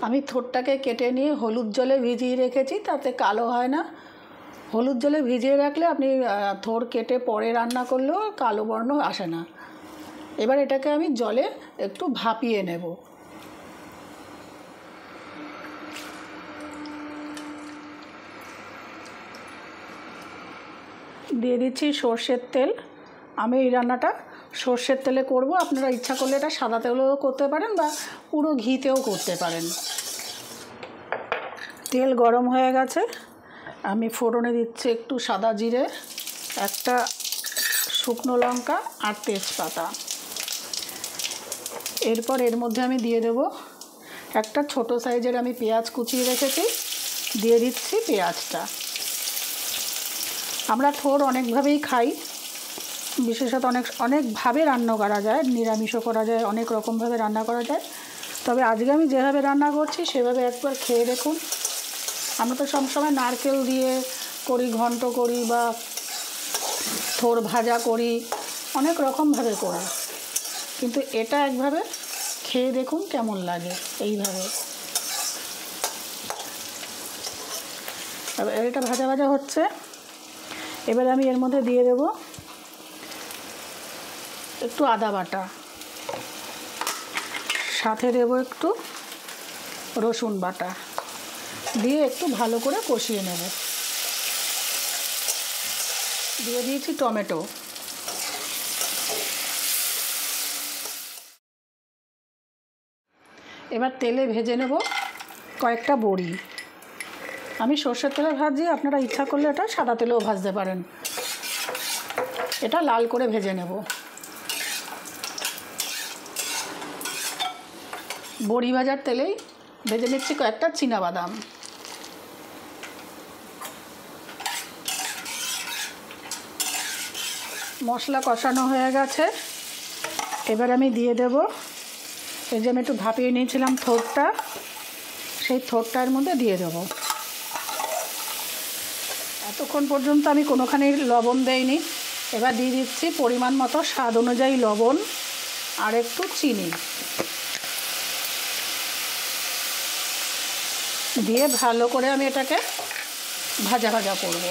আমি থোরটাকে কেটে নিয়ে হলুদ জলে ভিজিয়ে রেখেছি, তাতে কালো হয় না। হলুদ জলে ভিজিয়ে রাখলে আপনি থোর কেটে পরে রান্না করলেও কালো বর্ণ আসে না। এবার এটাকে আমি জলে একটু ভাপিয়ে নেব। দিয়ে দিচ্ছি সর্ষের তেল। আমি এই রান্নাটা সর্ষের তেলে করব, আপনারা ইচ্ছা করলে এটা সাদা তেলেও করতে পারেন বা পুরো ঘিতেও করতে পারেন। তেল গরম হয়ে গেছে, আমি ফোড়নে দিচ্ছি একটু সাদা জিরে, একটা শুকনো লঙ্কা আর তেজপাতা। এরপর এর মধ্যে আমি দিয়ে দেব একটা ছোট সাইজের আমি পেঁয়াজ কুচিয়ে রেখেছি, দিয়ে দিচ্ছি পেঁয়াজটা। আমরা থোর অনেকভাবেই খাই, বিশেষত অনেকভাবে রান্না করা যায়, নিরামিষও করা যায়, অনেক রকমভাবে রান্না করা যায়। তবে আজকে আমি যেভাবে রান্না করছি সেভাবে একবার খেয়ে দেখুন। আমরা তো সবসময় নারকেল দিয়ে করি, ঘন্ট করি বা থোর ভাজা করি, অনেক রকমভাবে করি, কিন্তু এটা একভাবে খেয়ে দেখুন কেমন লাগে। এইভাবে এটা ভাজা ভাজা হচ্ছে। এবার আমি এর মধ্যে দিয়ে দেব একটু আদা বাটা, সাথে দেব একটু রসুন বাটা, দিয়ে একটু ভালো করে কষিয়ে নেব। দিয়ে দিয়েছি টমেটো। এবার তেলে ভেজে নেব কয়েকটা বড়ি। আমি সর্ষের তেলে ভাজি, আপনারা ইচ্ছা করলে এটা সাদা তেলেও ভাজতে পারেন। এটা লাল করে ভেজে নেব। বড়ি ভাজার তেলেই ভেজে নিচ্ছি কয়েকটা চীনাবাদাম। মশলা কষানো হয়ে গেছে, এবার আমি দিয়ে দেব এই যে আমি একটু ভাপিয়ে নিয়েছিলাম থোরটা, সেই থোরটার মধ্যে দিয়ে দেব। এতক্ষণ পর্যন্ত আমি কোনোখানে লবণ দেইনি। এবার দিয়ে দিচ্ছি পরিমাণ মতো স্বাদ অনুযায়ী লবণ আর একটু চিনি, দিয়ে ভালো করে আমি এটাকে ভাজা ভাজা করব।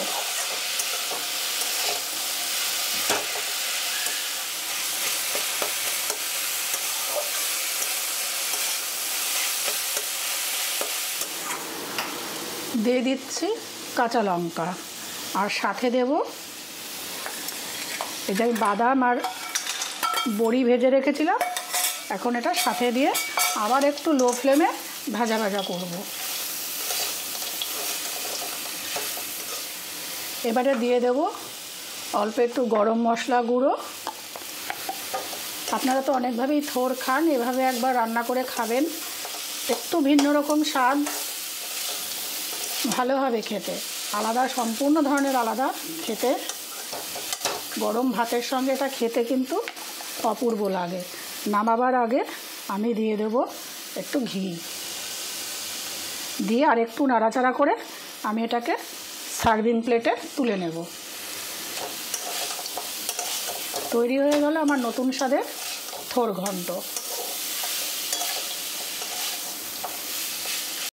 দিয়ে দিচ্ছি কাঁচা লঙ্কা, আর সাথে দেব এই যে বাদাম আর বড়ি ভেজে রেখেছিলাম। এখন এটা সাথে দিয়ে আবার একটু লো ফ্লেমে ভাজা ভাজা করব। এবারে দিয়ে দেব অল্প একটু গরম মশলা গুঁড়ো। আপনারা তো অনেকভাবেই থোর খান, এভাবে একবার রান্না করে খাবেন, একটু ভিন্ন রকম স্বাদ, ভালো হবে খেতে, আলাদা, সম্পূর্ণ ধরনের আলাদা খেতে। গরম ভাতের সঙ্গে এটা খেতে কিন্তু অপূর্ব লাগে। নামাবার আগে আমি দিয়ে দেব একটু ঘি, দিয়ে আর একটু নাড়াচাড়া করে আমি এটাকে সার্ভিং প্লেটে তুলে নেব। তৈরি হয়ে গেল আমার নতুন স্বাদের থোর ঘন্ট।